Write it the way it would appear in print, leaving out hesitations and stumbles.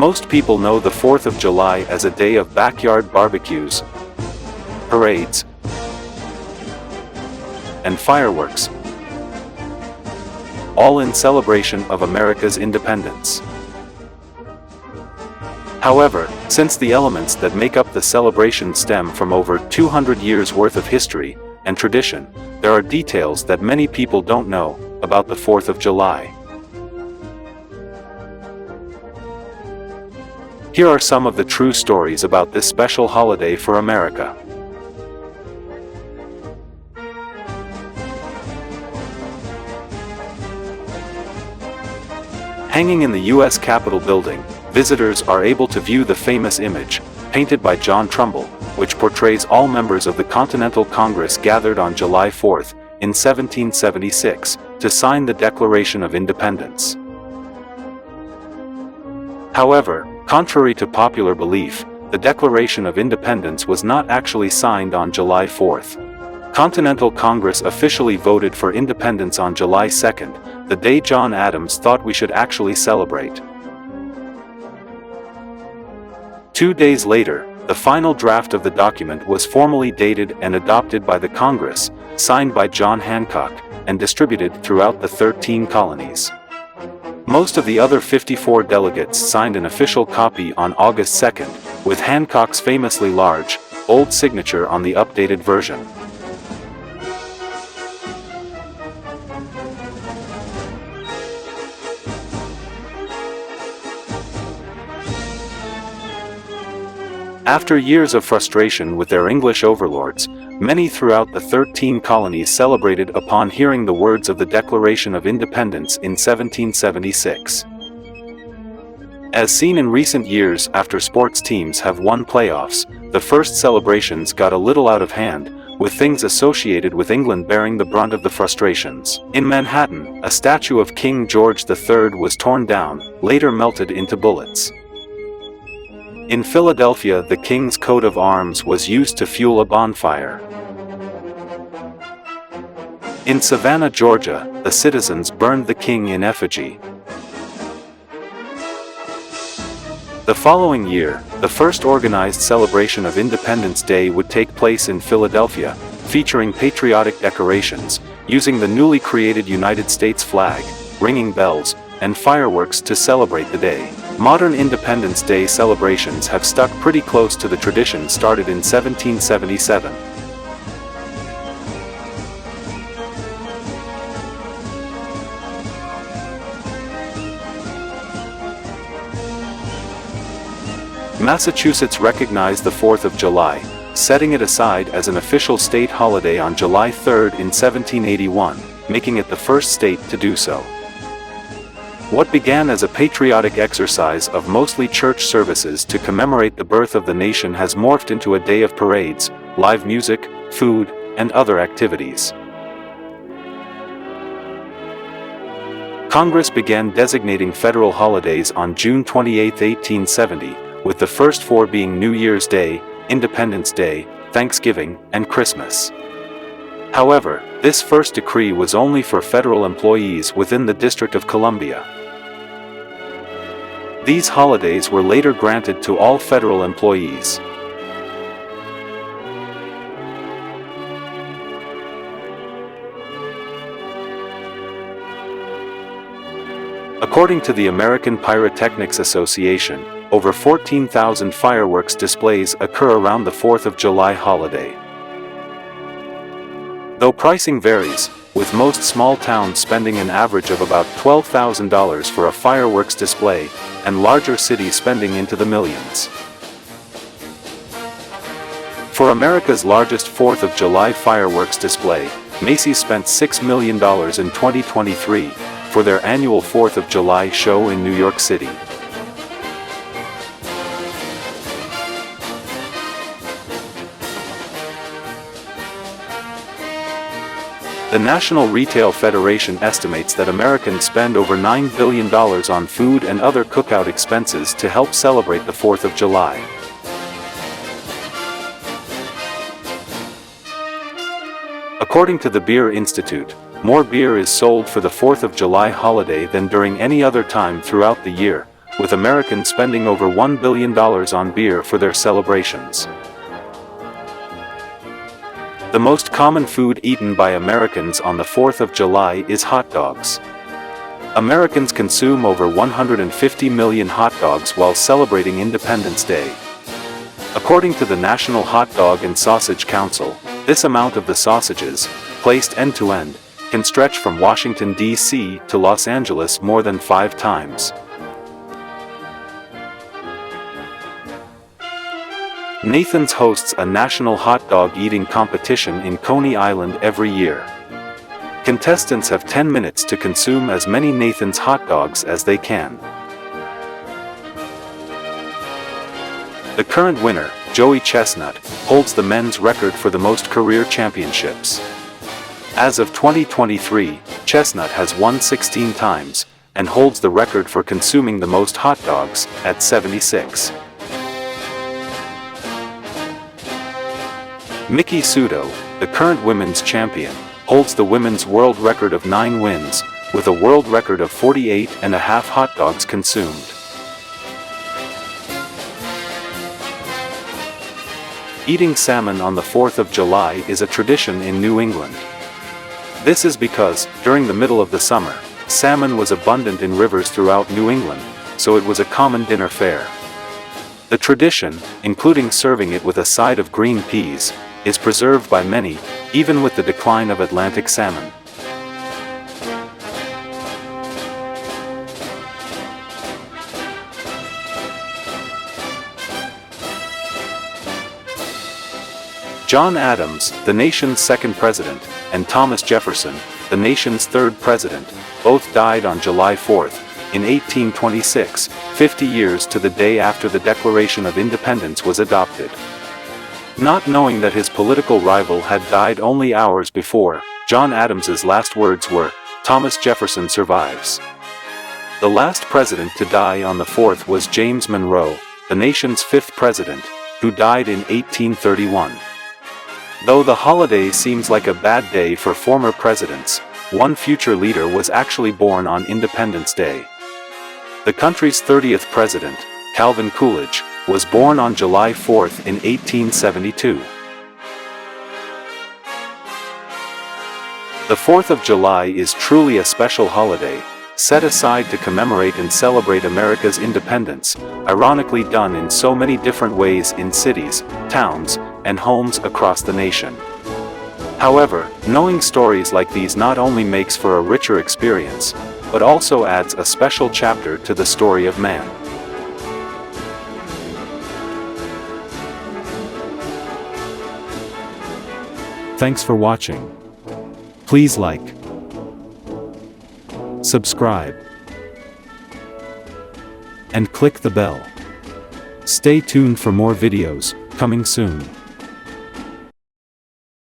Most people know the 4th of July as a day of backyard barbecues, parades, and fireworks, all in celebration of America's independence. However, since the elements that make up the celebration stem from over 200 years worth of history and tradition, there are details that many people don't know about the 4th of July. Here are some of the true stories about this special holiday for America. Hanging in the U.S. Capitol building, visitors are able to view the famous image, painted by John Trumbull, which portrays all members of the Continental Congress gathered on July 4th, in 1776, to sign the Declaration of Independence. However, contrary to popular belief, the Declaration of Independence was not actually signed on July 4th. Continental Congress officially voted for independence on July 2nd, the day John Adams thought we should actually celebrate. 2 days later, the final draft of the document was formally dated and adopted by the Congress, signed by John Hancock, and distributed throughout the 13 colonies. Most of the other 54 delegates signed an official copy on August 2nd, with Hancock's famously large, bold signature on the updated version. After years of frustration with their English overlords, many throughout the 13 colonies celebrated upon hearing the words of the Declaration of Independence in 1776. As seen in recent years after sports teams have won playoffs, the first celebrations got a little out of hand, with things associated with England bearing the brunt of the frustrations. In Manhattan, a statue of King George III was torn down, later melted into bullets. In Philadelphia, the King's coat of arms was used to fuel a bonfire. In Savannah, Georgia, the citizens burned the king in effigy. The following year, the first organized celebration of Independence Day would take place in Philadelphia, featuring patriotic decorations, using the newly created United States flag, ringing bells, and fireworks to celebrate the day. Modern Independence Day celebrations have stuck pretty close to the tradition started in 1777. Massachusetts recognized the 4th of July, setting it aside as an official state holiday on July 3rd in 1781, making it the first state to do so. What began as a patriotic exercise of mostly church services to commemorate the birth of the nation has morphed into a day of parades, live music, food, and other activities. Congress began designating federal holidays on June 28, 1870, with the first 4 being New Year's Day, Independence Day, Thanksgiving, and Christmas. However, this first decree was only for federal employees within the District of Columbia. These holidays were later granted to all federal employees. According to the American Pyrotechnics Association, over 14,000 fireworks displays occur around the 4th of July holiday. Though pricing varies, with most small towns spending an average of about $12,000 for a fireworks display, and larger cities spending into the millions. For America's largest 4th of July fireworks display, Macy's spent $6 million in 2023 for their annual 4th of July show in New York City. The National Retail Federation estimates that Americans spend over $9 billion on food and other cookout expenses to help celebrate the 4th of July. According to the Beer Institute, more beer is sold for the 4th of July holiday than during any other time throughout the year, with Americans spending over $1 billion on beer for their celebrations. The most common food eaten by Americans on the 4th of July is hot dogs. Americans consume over 150 million hot dogs while celebrating Independence Day. According to the National Hot Dog and Sausage Council, this amount of the sausages, placed end-to-end, can stretch from Washington, D.C. to Los Angeles more than 5 times. Nathan's hosts a national hot dog eating competition in Coney Island every year. Contestants have 10 minutes to consume as many Nathan's hot dogs as they can. The current winner, Joey Chestnut, holds the men's record for the most career championships. As of 2023, Chestnut has won 16 times, and holds the record for consuming the most hot dogs, at 76. Miki Sudo, the current women's champion, holds the women's world record of 9 wins, with a world record of 48.5 hot dogs consumed. Eating salmon on the 4th of July is a tradition in New England. This is because, during the middle of the summer, salmon was abundant in rivers throughout New England, so it was a common dinner fare. The tradition, including serving it with a side of green peas, is preserved by many, even with the decline of Atlantic salmon. John Adams, the nation's second president, and Thomas Jefferson, the nation's third president, both died on July 4th, in 1826, 50 years to the day after the Declaration of Independence was adopted. Not knowing that his political rival had died only hours before, John Adams's last words were, "Thomas Jefferson survives." The last president to die on the 4th was James Monroe, the nation's 5th president, who died in 1831. Though the holiday seems like a bad day for former presidents, one future leader was actually born on Independence Day. The country's 30th president, Calvin Coolidge, was born on July 4th in 1872. The 4th of July is truly a special holiday, set aside to commemorate and celebrate America's independence, ironically done in so many different ways in cities, towns, and homes across the nation. However, knowing stories like these not only makes for a richer experience, but also adds a special chapter to the story of man. Thanks for watching. Please like, subscribe, and click the bell. Stay tuned for more videos, coming soon.